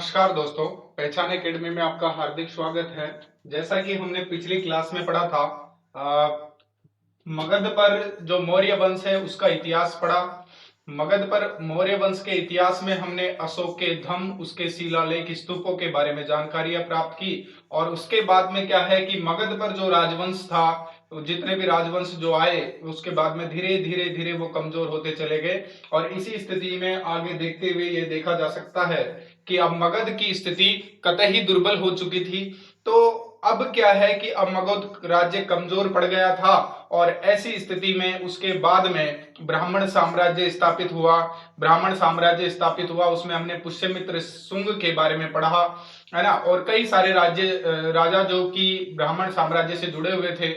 नमस्कार दोस्तों, पहचान एकेडमी में आपका हार्दिक स्वागत है। जैसा कि हमने पिछली क्लास में पढ़ा था, मगध पर जो मौर्य वंश है उसका इतिहास पढ़ा। मगध पर मौर्य वंश के इतिहास में हमने अशोक के धम्म, उसके शिलालेख, स्तूपों के बारे में जानकारियां प्राप्त की। और उसके बाद में क्या है कि मगध पर जो राजवंश था, जितने भी राजवंश जो आए, उसके बाद में धीरे धीरे धीरे वो कमजोर होते चले गए। और इसी स्थिति में आगे देखते हुए ये देखा जा सकता है कि अब मगध की स्थिति कतई दुर्बल हो चुकी थी। तो अब क्या है कि अब मगध राज्य कमजोर पड़ गया था और ऐसी स्थिति में उसके बाद में ब्राह्मण साम्राज्य स्थापित हुआ। ब्राह्मण साम्राज्य स्थापित हुआ, उसमें हमने पुष्यमित्र शुंग के बारे में पढ़ा, है ना। और कई सारे राजा जो कि ब्राह्मण साम्राज्य से जुड़े हुए थे।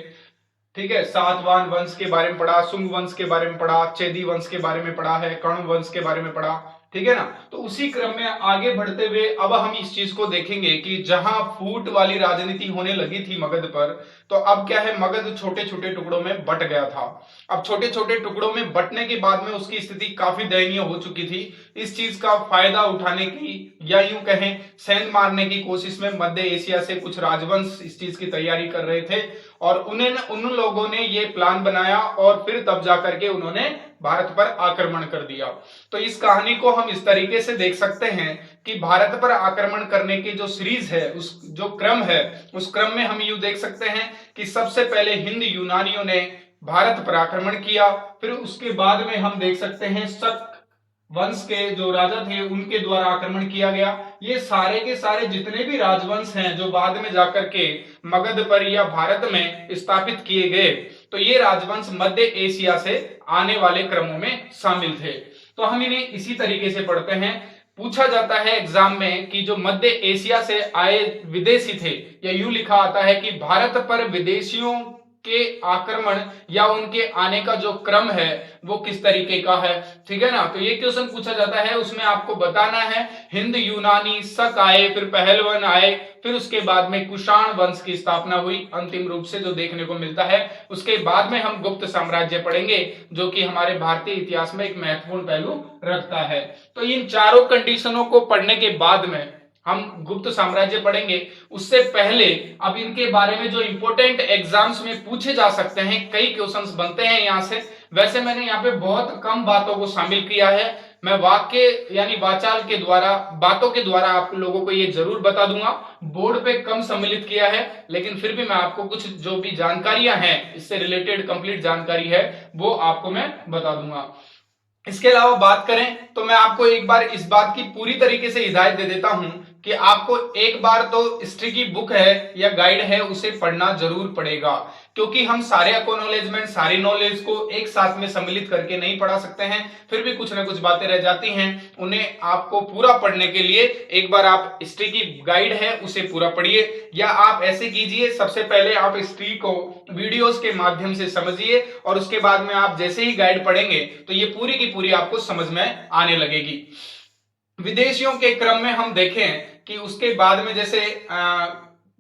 ठीक है, सातवाहन वंश के बारे में पढ़ा, शुंग वंश के बारे में पढ़ा, चेदी वंश के बारे में पढ़ा है, कर्ण वंश के बारे में पढ़ा। ठीक है ना। तो उसी क्रम में आगे बढ़ते हुए अब हम इस चीज को देखेंगे कि जहां फूट वाली राजनीति होने लगी थी मगध पर, तो अब क्या है, मगध छोटे छोटे टुकड़ों में बट गया था। अब छोटे छोटे टुकड़ों में बटने के बाद में उसकी स्थिति काफी दयनीय हो चुकी थी। इस चीज का फायदा उठाने की, या यूं कहें सेंध मारने की कोशिश में मध्य एशिया से कुछ राजवंश इस चीज की तैयारी कर रहे थे। और उन लोगों ने ये प्लान बनाया और फिर तब जाकर के उन्होंने भारत पर आक्रमण कर दिया। तो इस कहानी को हम इस तरीके से देख सकते हैं कि भारत पर आक्रमण करने की जो सीरीज है, उस जो क्रम है, उस क्रम में हम यूं देख सकते हैं कि सबसे पहले हिंद यूनानियों ने भारत पर आक्रमण किया। फिर उसके बाद में हम देख सकते हैं शक वंश के जो राजा थे उनके द्वारा आक्रमण किया गया। ये सारे के सारे जितने भी राजवंश हैं जो बाद में जाकर के मगध पर या भारत में स्थापित किए गए, तो ये राजवंश मध्य एशिया से आने वाले क्रमों में शामिल थे। तो हम इन्हें इसी तरीके से पढ़ते हैं। पूछा जाता है एग्जाम में कि जो मध्य एशिया से आए विदेशी थे, या यूं लिखा आता है कि भारत पर विदेशियों के आक्रमण या उनके आने का जो क्रम है वो किस तरीके का है। ठीक है ना। तो ये क्वेश्चन पूछा जाता है, उसमें आपको बताना है हिंद यूनानी शक आए, फिर पहलवन आए, फिर उसके बाद में कुषाण वंश की स्थापना हुई अंतिम रूप से जो देखने को मिलता है। उसके बाद में हम गुप्त साम्राज्य पढ़ेंगे जो कि हमारे भारतीय इतिहास में एक महत्वपूर्ण पहलू रखता है। तो इन चारों कंडीशनों को पढ़ने के बाद में हम गुप्त साम्राज्य पढ़ेंगे। उससे पहले अब इनके बारे में जो इंपॉर्टेंट एग्जाम्स में पूछे जा सकते हैं, कई क्वेश्चंस बनते हैं यहां से। वैसे मैंने यहाँ पे बहुत कम बातों को शामिल किया है। मैं वाक्य यानी वाचाल के द्वारा, बातों के द्वारा आप लोगों को ये जरूर बता दूंगा। बोर्ड पे कम सम्मिलित किया है, लेकिन फिर भी मैं आपको कुछ जो भी जानकारियां हैं, इससे रिलेटेड कंप्लीट जानकारी है, वो आपको मैं बता दूंगा। इसके अलावा बात करें तो मैं आपको एक बार इस बात की पूरी तरीके से हिदायत दे देता हूं कि आपको एक बार तो हिस्ट्री की बुक है या गाइड है उसे पढ़ना जरूर पड़ेगा, क्योंकि हम सारे एक्नॉलेजमेंट, सारी नॉलेज को एक साथ में सम्मिलित करके नहीं पढ़ा सकते हैं। फिर भी कुछ ना कुछ बातें रह जाती हैं, उन्हें आपको पूरा पढ़ने के लिए एक बार आप हिस्ट्री की गाइड है उसे पूरा पढ़िए। या आप ऐसे कीजिए, सबसे पहले आप हिस्ट्री को वीडियोस के माध्यम से समझिए और उसके बाद में आप जैसे ही गाइड पढ़ेंगे तो ये पूरी की पूरी आपको समझ में आने लगेगी। विदेशियों के क्रम में हम देखें कि उसके बाद में जैसे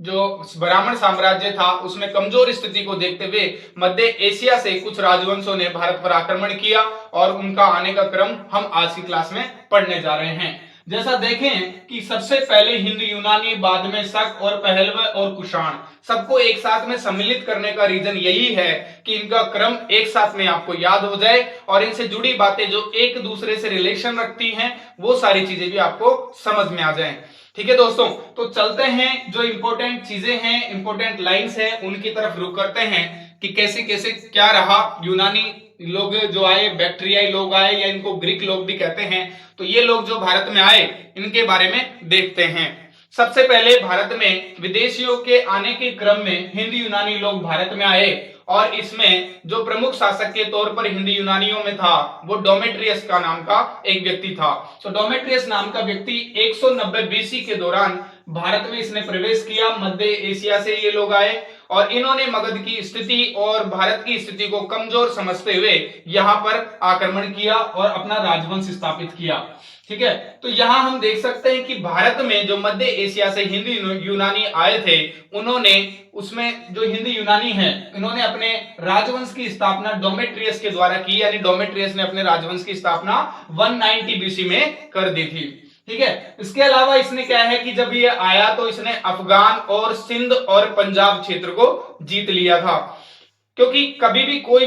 जो ब्राह्मण साम्राज्य था उसमें कमजोर स्थिति को देखते हुए मध्य एशिया से कुछ राजवंशों ने भारत पर आक्रमण किया और उनका आने का क्रम हम आज की क्लास में पढ़ने जा रहे हैं। जैसा देखें कि सबसे पहले हिंद यूनानी, बाद में शक और पहलव और कुषाण, सबको एक साथ में सम्मिलित करने का रीजन यही है कि इनका क्रम एक साथ में आपको याद हो जाए और इनसे जुड़ी बातें जो एक दूसरे से रिलेशन रखती हैं वो सारी चीजें भी आपको समझ में आ जाएं। ठीक है दोस्तों, तो चलते हैं, जो इंपॉर्टेंट चीजें हैं, इंपॉर्टेंट लाइंस हैं, उनकी तरफ रुक करते हैं कि कैसे कैसे क्या रहा। यूनानी लोग जो आए, बैक्ट्रियाई लोग आए, या इनको ग्रीक लोग भी कहते हैं, तो ये लोग जो भारत में आए इनके बारे में देखते हैं। सबसे पहले भारत में विदेशियों के आने के क्रम में हिंद यूनानी लोग भारत में आए और इसमें जो प्रमुख शासक के तौर पर हिंद यूनानियों में था वो डोमेट्रियस का नाम का एक व्यक्ति था। तो डोमेट्रियस नाम का व्यक्ति 190 बीसी के दौरान भारत में इसने प्रवेश किया। मध्य एशिया से ये लोग आए और इन्होंने मगध की स्थिति और भारत की स्थिति को कमजोर समझते हुए यहां पर आक्रमण किया और अपना राजवंश स्थापित किया। ठीक है, तो यहां हम देख सकते हैं कि भारत में जो मध्य एशिया से हिंद यूनानी आए थे, उन्होंने उसमें जो हिंद यूनानी है, इन्होंने अपने राजवंश की स्थापना डोमेट्रियस के द्वारा की, यानी डोमेट्रियस ने अपने राजवंश की स्थापना 190 बीसी में कर दी थी। ठीक है। इसके अलावा इसने क्या है कि जब ये आया तो इसने अफगान और सिंध और पंजाब क्षेत्र को जीत लिया था। क्योंकि कभी भी कोई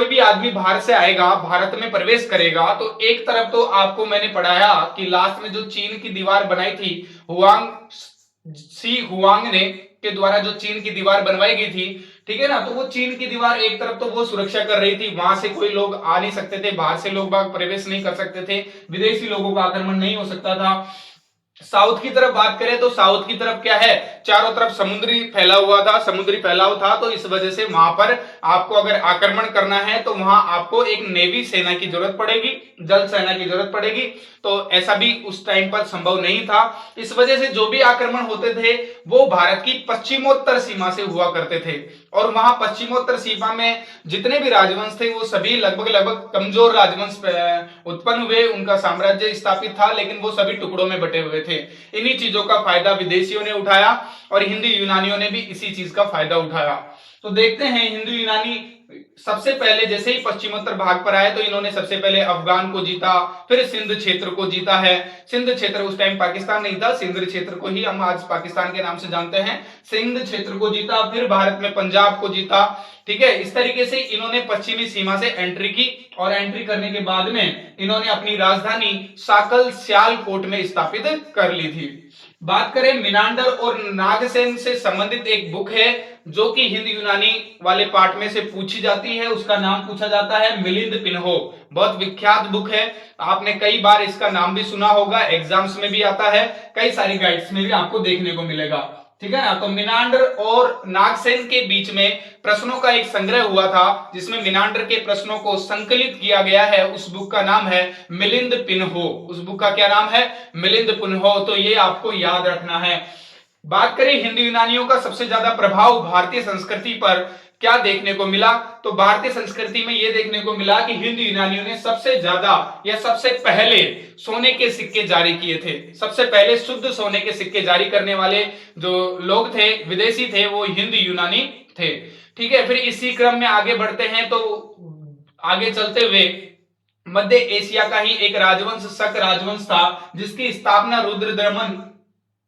भी आदमी बाहर से आएगा, भारत में प्रवेश करेगा, तो एक तरफ तो आपको मैंने पढ़ाया कि लास्ट में जो चीन की दीवार बनाई थी हुआंग ने के द्वारा जो चीन की दीवार बनवाई गई थी, ठीक है ना, तो वो चीन की दीवार एक तरफ तो वो सुरक्षा कर रही थी, वहां से कोई लोग आ नहीं सकते थे, बाहर से लोग बाग प्रवेश नहीं कर सकते थे, विदेशी लोगों का आक्रमण नहीं हो सकता था। साउथ की तरफ बात करें तो साउथ की तरफ क्या है, चारों तरफ समुद्री फैला हुआ था, समुद्री फैलाव था, तो इस वजह से वहां पर आपको अगर आक्रमण करना है तो वहां आपको एक नेवी सेना की जरूरत पड़ेगी, जल सेना की जरूरत पड़ेगी। तो ऐसा भी उस टाइम पर संभव नहीं था। इस वजह से जो भी आक्रमण होते थे वो भारत की पश्चिमोत्तर सीमा से हुआ करते थे, और वहां पश्चिमोत्तर सीमा में जितने भी राजवंश थे वो सभी लगभग कमजोर राजवंश उत्पन्न हुए, उनका साम्राज्य स्थापित था, लेकिन वो सभी टुकड़ों में बटे हुए थे। इन्हीं चीजों का फायदा विदेशियों ने उठाया और हिंदू यूनानियों ने भी इसी चीज का फायदा उठाया। तो देखते हैं हिंदू यूनानी सबसे पहले जैसे ही पश्चिमोत्तर भाग पर आए तो इन्होंने सबसे पहले अफगान को जीता, फिर सिंध क्षेत्र को जीता है। सिंध क्षेत्र उस टाइम पाकिस्तान नहीं था, सिंध क्षेत्र को ही हम आज पाकिस्तान के नाम से जानते हैं। सिंध क्षेत्र को जीता, फिर भारत में पंजाब को जीता, ठीक है। इस तरीके से इन्होंने पश्चिमी सीमा से एंट्री की, और एंट्री करने के बाद में इन्होंने अपनी राजधानी साकल सियालकोट में स्थापित कर ली थी। बात करें मिनांडर और नागसेन से संबंधित एक बुक है जो कि हिंद यूनानी वाले पार्ट में से पूछी जाती है, उसका नाम पूछा जाता है मिलिंद पिन्हो। बहुत विख्यात बुक है, आपने कई बार इसका नाम भी सुना होगा, एग्जाम्स में भी आता है, कई सारी गाइड्स में भी आपको देखने को मिलेगा, ठीक है ना। तो मिनांडर और नागसेन के बीच में प्रश्नों का एक संग्रह हुआ था, जिसमें मिनांडर के प्रश्नों को संकलित किया गया है। उस बुक का नाम है मिलिंद पिन्हो। उस बुक का क्या नाम है? मिलिंद पिन्हो। तो ये आपको याद रखना है। बात करें हिंदू यूनानियों का सबसे ज्यादा प्रभाव भारतीय संस्कृति पर क्या देखने को मिला, तो भारतीय संस्कृति में यह देखने को मिला कि हिंदू यूनानियों ने सबसे ज्यादा या सबसे पहले सोने के सिक्के जारी किए थे। सबसे पहले शुद्ध सोने के सिक्के जारी करने वाले जो लोग थे, विदेशी थे, वो हिंदू यूनानी थे, ठीक है। फिर इसी क्रम में आगे बढ़ते हैं तो आगे चलते हुए मध्य एशिया का ही एक राजवंश शक राजवंश था, जिसकी स्थापना रुद्रदमन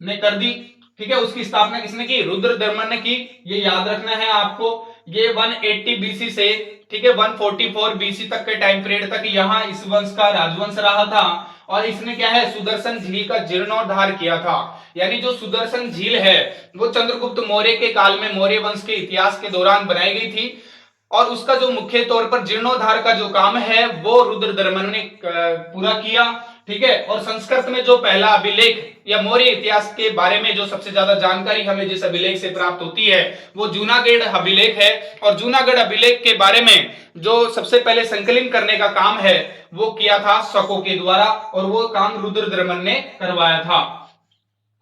ने कर दी, ठीक है। उसकी स्थापना किसने की? रुद्रदमन ने की। ये याद रखना है आपको। ये 180 बीसी से, ठीक है, 144 बीसी तक के टाइम पीरियड तक यहाँ इस वंश का राजवंश रहा था। और इसने क्या है, सुदर्शन झील का जीर्णोद्धार किया था। यानी जो सुदर्शन झील है वो चंद्रगुप्त मौर्य के काल में मौर्य वंश के इतिहास के दौरान बनाई गई थी, और उसका जो मुख्य तौर पर जीर्णोद्धार का जो काम है वो रुद्रदमन ने पूरा किया, ठीक है। और संस्कृत में जो पहला अभिलेख या मौर्य इतिहास के बारे में जो सबसे ज्यादा जानकारी हमें जिस अभिलेख से प्राप्त होती है वो जूनागढ़ अभिलेख है। और जूनागढ़ अभिलेख के बारे में जो सबसे पहले संकलन करने का काम है वो किया था शकों के द्वारा, और वो काम रुद्रदमन ने करवाया था,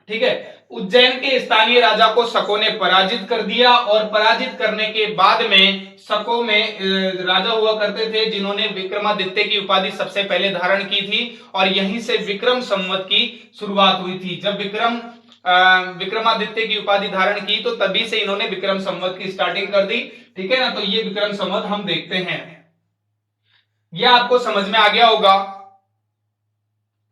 ठीक है। उज्जैन के स्थानीय राजा को शकों ने पराजित कर दिया, और पराजित करने के बाद में शकों में राजा हुआ करते थे जिन्होंने विक्रमादित्य की उपाधि सबसे पहले धारण की थी, और यहीं से विक्रम संवत की शुरुआत हुई थी। जब विक्रमादित्य की उपाधि धारण की तो तभी से इन्होंने विक्रम संवत की स्टार्टिंग कर दी, ठीक है ना। तो ये विक्रम संवत हम देखते हैं, ये आपको समझ में आ गया होगा।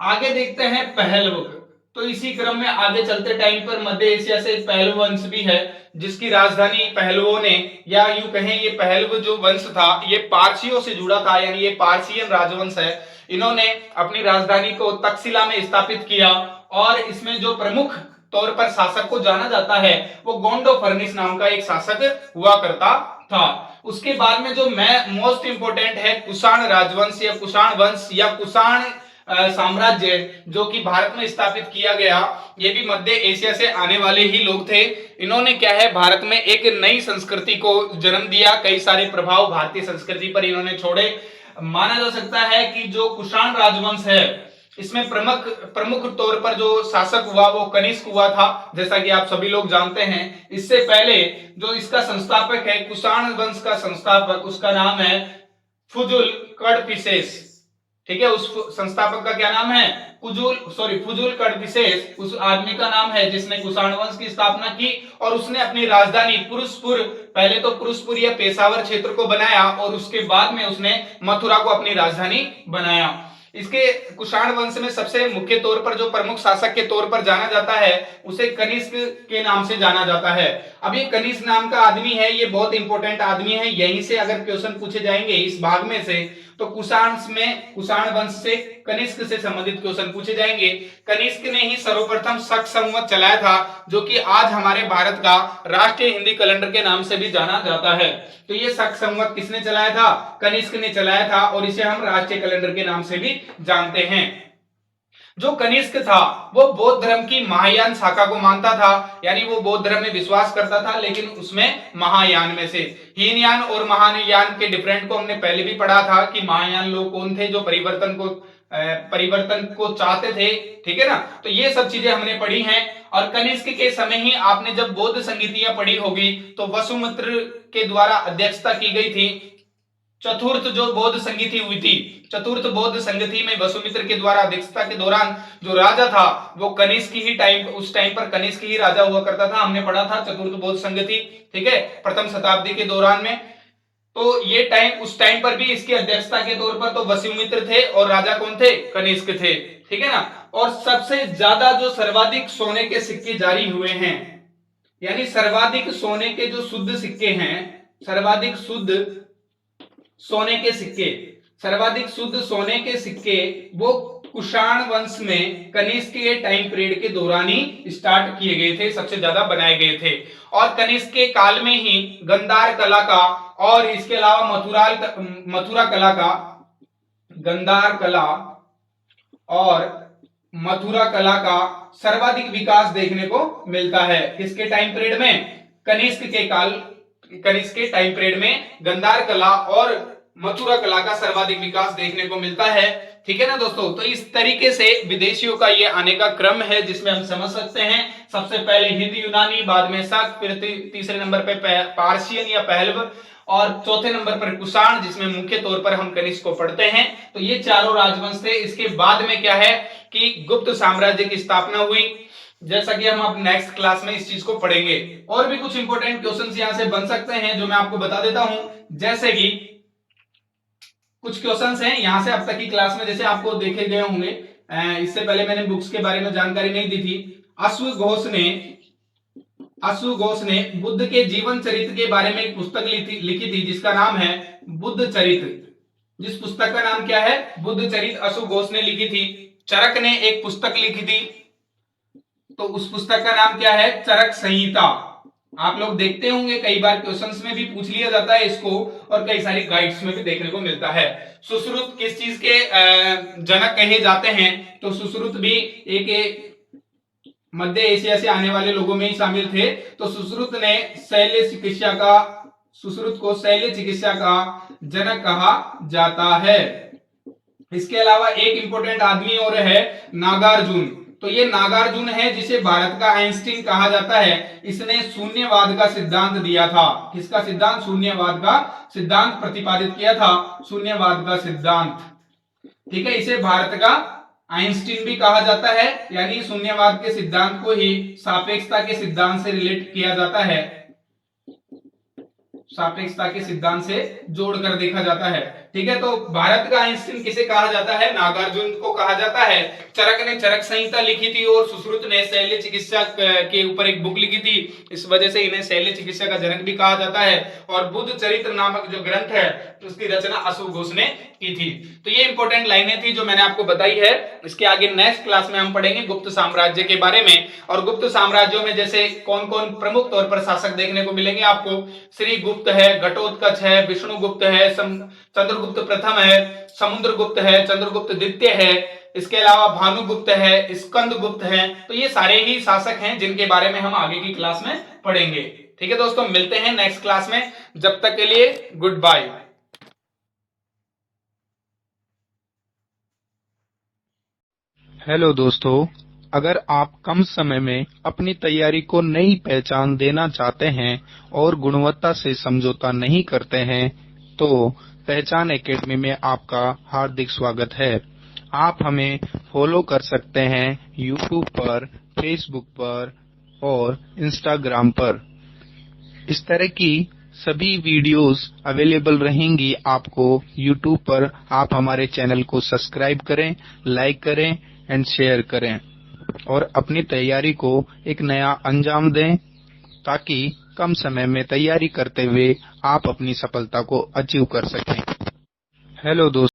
आगे देखते हैं पहलव। तो इसी क्रम में आगे चलते टाइम पर मध्य एशिया से पहलव वंश भी है, जिसकी राजधानी पहलवों ने, या यूं कहें ये पहलव जो वंश था ये पारसियों से जुड़ा था, यानी ये पारसियन राजवंश है। इन्होंने अपनी राजधानी को तक्षशिला में स्थापित किया, और इसमें जो प्रमुख तौर पर शासक को जाना जाता है वो गोंडो फर्निस नाम का एक शासक हुआ करता था। उसके बाद में जो मोस्ट इंपोर्टेंट है कुषाण राजवंश या कुषाण वंश या कुषाण साम्राज्य, जो कि भारत में स्थापित किया गया। ये भी मध्य एशिया से आने वाले ही लोग थे। इन्होंने क्या है, भारत में एक नई संस्कृति को जन्म दिया, कई सारे प्रभाव भारतीय संस्कृति पर इन्होंने छोड़े। माना जा सकता है कि जो कुषाण राजवंश है इसमें प्रमुख तौर पर जो शासक हुआ वो कनिष्क हुआ था, जैसा कि आप सभी लोग जानते हैं। इससे पहले जो इसका संस्थापक है, कुषाण वंश का संस्थापक, उसका नाम है फुजुल कड़फिसेस, ठीक है। उस संस्थापक का क्या नाम है? फुजुल कड़फिसेस उस आदमी का नाम है जिसने कुषाण वंश की स्थापना की, और उसने अपनी राजधानी पुरुषपुर, पहले तो पुरुषपुर या पेशावर क्षेत्र को बनाया, और उसके बाद में उसने मथुरा को अपनी राजधानी बनाया। इसके कुषाण वंश में सबसे मुख्य तौर पर जो प्रमुख शासक के तौर पर जाना जाता है उसे कनिष्क के नाम से जाना जाता है। अब ये कनिष्क नाम का आदमी है, ये बहुत इंपॉर्टेंट आदमी है, यहीं से अगर क्वेश्चन पूछे जाएंगे इस भाग में से तो कुषाण वंश से कनिष्क से संबंधित क्वेश्चन पूछे जाएंगे। कनिष्क ने ही सर्वप्रथम शक संवत चलाया था, जो कि आज हमारे भारत का राष्ट्रीय हिंदी कैलेंडर के नाम से भी जाना जाता है। तो ये शक संवत किसने चलाया था? कनिष्क ने चलाया था, और इसे हम राष्ट्रीय कैलेंडर के नाम से भी जानते हैं। जो कनिष्क था वो बौद्ध धर्म की महायान शाखा को मानता था, यानी वो बौद्ध धर्म में विश्वास करता था, लेकिन उसमें महायान में से हीनयान और महायान के डिफरेंट को हमने पहले भी पढ़ा था कि महायान लोग कौन थे, जो परिवर्तन को चाहते थे, ठीक है ना। तो ये सब चीजें हमने पढ़ी हैं। और कनिष्क के समय ही आपने जब बौद्ध संगीतियां पढ़ी होगी तो वसुमित्र के द्वारा अध्यक्षता की गई थी। चतुर्थ जो बौद्ध संगीति हुई थी, चतुर्थ बौद्ध संगीति में वसुमित्र के द्वारा अध्यक्षता के दौरान जो राजा था वो कनिष्क ही उस टाइम पर कनिष्क ही राजा हुआ करता था। हमने पढ़ा था चतुर्थ बौद्ध संगीति, ठीक है, प्रथम शताब्दी के दौरान में। तो ये उस टाइम पर भी इसकी अध्यक्षता के तौर पर तो वसुमित्र थे और राजा कौन थे? कनिष्क थे, ठीक है ना। और सबसे ज्यादा जो सर्वाधिक सोने के सिक्के जारी हुए हैं, यानी सर्वाधिक सोने के जो शुद्ध सिक्के हैं, सर्वाधिक शुद्ध सोने के सिक्के वो कुषाण वंश में कनिष्क के टाइम पीरियड के दौरान ही स्टार्ट किए गए थे, सबसे ज्यादा बनाए गए थे। और कनिष्क के काल में ही गंधार कला का और इसके अलावा गंधार कला और मथुरा कला का सर्वाधिक विकास देखने को मिलता है। किसके टाइम पीरियड में? कनिष्क के टाइम पीरियड में गंधार कला और मथुरा कला का सर्वाधिक विकास देखने को मिलता है, ठीक है ना दोस्तों। तो इस तरीके से विदेशियों का ये आने का क्रम है, जिसमें हम समझ सकते हैं सबसे पहले हिंद यूनानी, बाद में शक, फिर तीसरे नंबर पे पार्शियन या पहलव, और चौथे नंबर पर कुषाण, जिसमें मुख्य तौर पर हम कनिष्क को पढ़ते हैं। तो ये चारों राजवंश थे। इसके बाद में क्या है कि गुप्त साम्राज्य की स्थापना हुई, जैसा कि हम अब नेक्स्ट क्लास में इस चीज को पढ़ेंगे। और भी कुछ इंपॉर्टेंट क्वेश्चंस यहां से बन सकते हैं जो मैं आपको बता देता हूं, जैसे कि कुछ क्वेश्चंस हैं यहां से अब तक की क्लास में जैसे आपको देखे गए होंगे, इससे पहले मैंने बुक्स के बारे में जानकारी नहीं दी थी। अश्वघोष ने बुद्ध के जीवन चरित्र के बारे में एक पुस्तक लिखी थी जिसका नाम है बुद्ध चरित्र। जिस पुस्तक का नाम क्या है? बुद्ध चरित्र अश्वघोष ने लिखी थी। चरक ने एक पुस्तक लिखी थी, तो उस पुस्तक का नाम क्या है? चरक संहिता। आप लोग देखते होंगे कई बार क्वेश्चंस में भी पूछ लिया जाता है इसको, और कई सारी गाइड्स में भी देखने को मिलता है। सुश्रुत किस चीज के जनक कहे जाते हैं? तो सुश्रुत भी एक मध्य एशिया से आने वाले लोगों में ही शामिल थे। तो सुश्रुत को शैल्य चिकित्सा का जनक कहा जाता है। इसके अलावा एक इंपॉर्टेंट आदमी और है नागार्जुन। तो ये नागार्जुन है जिसे भारत का आइंस्टीन कहा जाता है। इसने शून्यवाद का सिद्धांत दिया था। किसका सिद्धांत? शून्यवाद का सिद्धांत प्रतिपादित किया था, शून्यवाद का सिद्धांत, ठीक है। इसे भारत का आइंस्टीन भी कहा जाता है, यानी शून्यवाद के सिद्धांत को ही सापेक्षता के सिद्धांत से रिलेट किया जाता है, सापेक्षता के सिद्धांत से जोड़कर देखा जाता है, ठीक है। तो भारत का आइंस्टीन किसे कहा जाता है? नागार्जुन को कहा जाता है। चरक ने चरक संहिता लिखी थी और सुश्रुत ने शैल्य चिकित्सा के ऊपर एक बुक लिखी थी, इस वजह से इन्हें शैल्य चिकित्सा का जनक भी कहा जाता है। और बुद्ध चरित्र नामक जो ग्रंथ है उसकी रचना अश्वघोष ने की थी। तो ये इंपॉर्टेंट लाइनें थी जो मैंने आपको बताई है। इसके आगे नेक्स्ट क्लास में हम पढ़ेंगे गुप्त साम्राज्य के बारे में। और गुप्त साम्राज्यों में जैसे कौन कौन प्रमुख तौर पर शासक देखने को मिलेंगे आपको? श्री गुप्त है, घटोत्कच है, विष्णुगुप्त है, चंद्रगुप्त प्रथम है, समुद्रगुप्त है, चंद्रगुप्त द्वितीय है, इसके अलावा भानुगुप्त है, स्कंदगुप्त है। तो ये सारे ही शासक हैं जिनके बारे में हम आगे की क्लास में पढ़ेंगे, ठीक है दोस्तों। मिलते हैं नेक्स्ट क्लास में, जब तक के लिए गुड बाय। हेलो दोस्तों, अगर आप कम समय में अपनी तैयारी को नई पहचान देना चाहते हैं और गुणवत्ता से समझौता नहीं करते हैं, तो पहचान एकेडमी में आपका हार्दिक स्वागत है। आप हमें फॉलो कर सकते हैं यूट्यूब पर, फेसबुक पर और इंस्टाग्राम पर। इस तरह की सभी वीडियोस अवेलेबल रहेंगी आपको यूट्यूब पर। आप हमारे चैनल को सब्सक्राइब करें, लाइक करें एंड शेयर करें और अपनी तैयारी को एक नया अंजाम दें, ताकि कम समय में तैयारी करते हुए आप अपनी सफलता को अचीव कर सकें। हेलो दोस्तों।